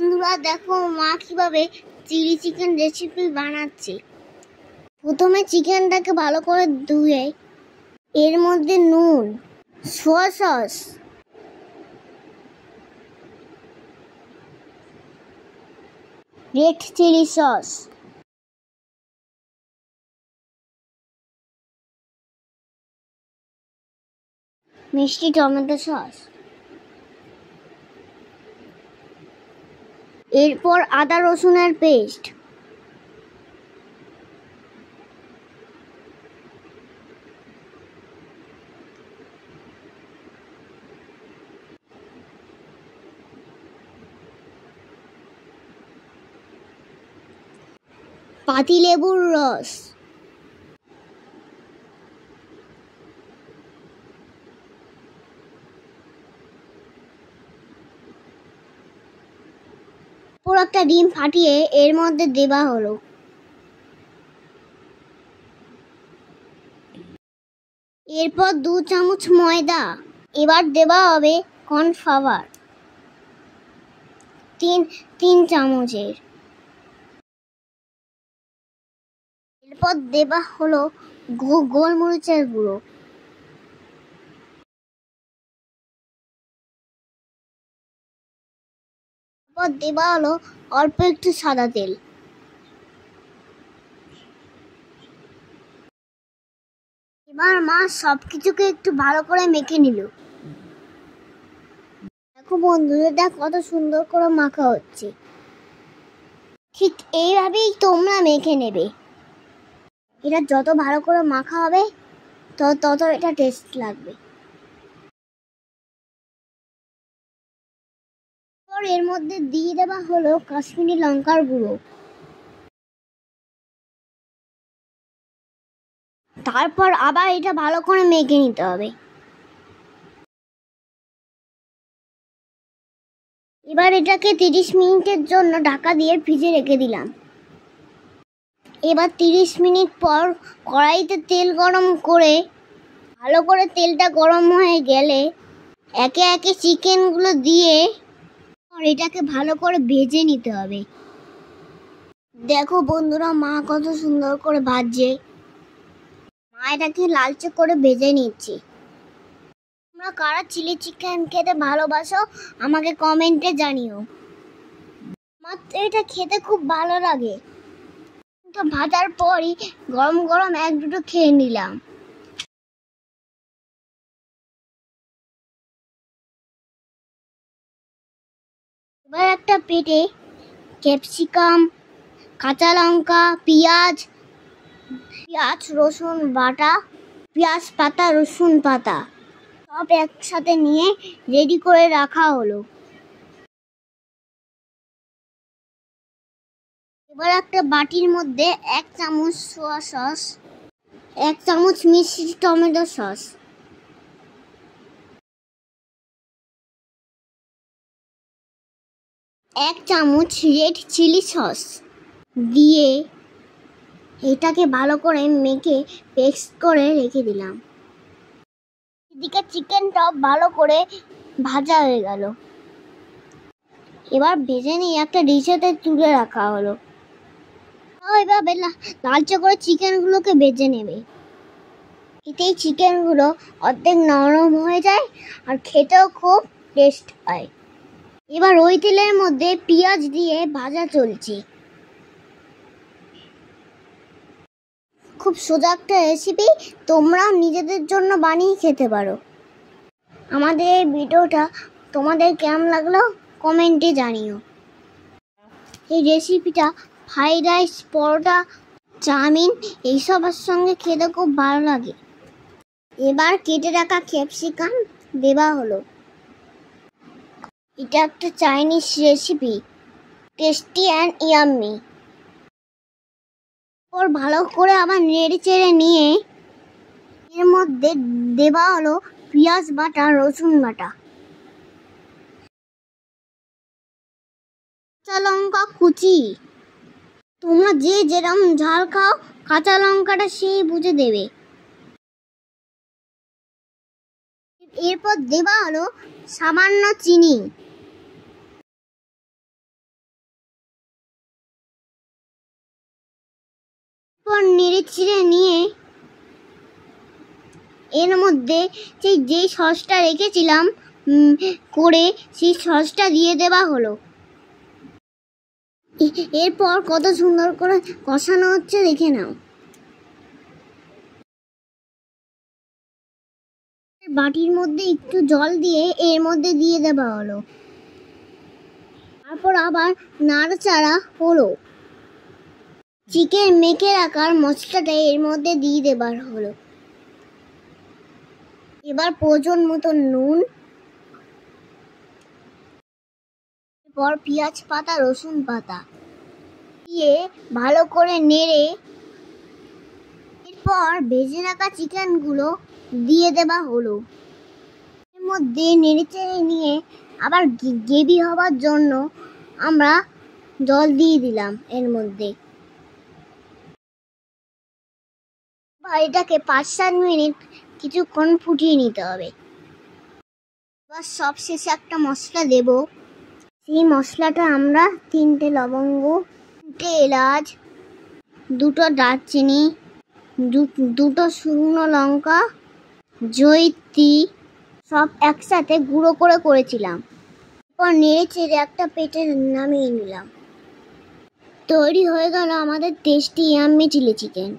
বন্ধুরা দেখো মা কিভাবে চিলি চিকেন রেসিপি বানাচ্ছে। প্রথমে চিকেনটাকে ভালো করে ধুয়ে এর মধ্যে নুন, soy sauce, red chilli sauce, মিষ্টি টমেটো সস, এরপর আদা রসুনের পেস্ট, পাতিলেবুর রস, পুরো একটা ডিম ফাটিয়ে এর মধ্যে দেওয়া হলো। এরপর 2 চামচ ময়দা, এবার দেওয়া হবে কর্নফ্লাওয়ার 3 চামচের। এরপর দেওয়া হলো গোলমরিচের গুঁড়ো, এরপর দেওয়া হলো অল্প একটু সাদা তেল। এবার মা সবকিছুকে একটু ভালো করে মেখে নিল। দেখো বন্ধুরা কত সুন্দর করে মাখা হচ্ছে। ঠিক এইভাবেই তোমরা মেখে নেবে। এটা যত ভালো করে মাখা হবে তত এটা টেস্ট লাগবে। এর মধ্যে দিয়ে দেওয়া হলো কাশ্মীরি লঙ্কার গুঁড়ো, তারপর আবার এটা ভালো করে মেখে নিতে হবে। এবার এটাকে 30 মিনিটের জন্য ঢাকা দিয়ে ফ্রিজে রেখে দিলাম। এবার 30 মিনিট পর কড়াইতে তেল গরম করে ভালো করে তেলটা গরম হয়ে গেলে একে একে চিকেনগুলো দিয়ে এটাকে ভালো করে ভেজে নিতে হবে। দেখো বন্ধুরা মা কত সুন্দর করে ভাজছে। মা এটাকে লালচে করে ভেজে নিচ্ছে। তোমরা কারা চিলি চিকেন খেতে ভালোবাসো আমাকে কমেন্টে জানিও। আমার এটা খেতে খুব ভালো লাগে। তো ভাজার পরই গরম গরম এক দুটো খেয়ে নিলাম। এবার একটা প্লেটে ক্যাপসিকাম, কাঁচা লঙ্কা, পেঁয়াজ রসুন বাটা, পেঁয়াজ পাতা, রসুন পাতা সব একসাথে নিয়ে রেডি করে রাখা হলো। এবার একটা বাটির মধ্যে 1 চামচ সোয়া সস, 1 চামচ মিষ্টি টমেটো সস, 1 চামচ রেড চিলি সস দিয়ে এটাকে ভালো করে মেখে পেস্ট করে রেখে দিলাম। এদিকে চিকেনটা ভালো করে ভাজা হয়ে গেল। এবার ভেজে নিয়ে একটা ডিশেতে তুলে রাখা হলো। এইভাবে লালচে করে চিকেনগুলোকে ভেজে নেবে। এতেই চিকেনগুলো অর্ধেক নরম হয়ে যায় আর খেতেও খুব টেস্ট হয়। এবার ওই তেলের মধ্যে পেঁয়াজ দিয়ে ভাজা চলছে। খুব সোজা একটা রেসিপি, তোমরাও নিজেদের জন্য বানিয়ে খেতে পারো। আমাদের এই ভিডিওটা তোমাদের কেমন লাগলো কমেন্টে জানিও। এই রেসিপিটা ফ্রাইড রাইস, পরোটা, চাউমিন এইসবের সঙ্গে খেতে খুব ভালো লাগে। এবার কেটে রাখা ক্যাপসিকাম দেওয়া হলো। এটা একটা Chinese recipe, tasty and yummy. ওর ভালো করে আবার নেড়ে চেড়ে নিয়ে এর মধ্যে দেওয়া হলো পেঁয়াজ বাটা, রসুন বাটা, কাঁচা লঙ্কা কুচি। তোমরা যে যেরকম ঝাল খাও কাঁচা লঙ্কাটা সেই বুঝে দেবে। এরপর দেওয়া হলো সামান্য চিনি। পর নেড়ে চিড়ে নিয়ে এর মধ্যে যেই সসটা রেখেছিলাম করে সেই সসটা দিয়ে দেওয়া হলো। এরপর কত সুন্দর করে কষানো হচ্ছে দেখে নাও। বাটির মধ্যে একটু জল দিয়ে এর মধ্যে দিয়ে দেওয়া হলো। তারপর আবার নাড়াচাড়া হলো। চিকেন মেখে রাখার মশলাটা এর মধ্যে দিয়ে দেবার হলো। এবার প্রয়োজন মতো নুন, এরপর পেঁয়াজ পাতা রসুন পাতা দিয়ে ভালো করে নেড়ে এরপর ভেজে রাখা চিকেনগুলো দিয়ে দেওয়া হলো। এর মধ্যে নেড়ে চেড়ে নিয়ে আবার গ্রেভি হবার জন্য আমরা জল দিয়ে দিলাম এর মধ্যে। এটাকে 5-7 মিনিট কিছুক্ষণ ফুটিয়ে নিতে হবে। এবার সবশেষে একটা মশলা দেব। সেই মশলাটা আমরা 3টে লবঙ্গ, 2টে এলাচ, 2টো দারচিনি, 2টো শুকনো লঙ্কা, জয়িত্রী সব একসাথে গুঁড়ো করে করেছিলাম। এরপর নেড়ে চেড়ে একটা প্লেটে নামিয়ে নিলাম। তৈরি হয়ে গেল আমাদের টেস্টি ইয়াম্মি চিলি চিকেন।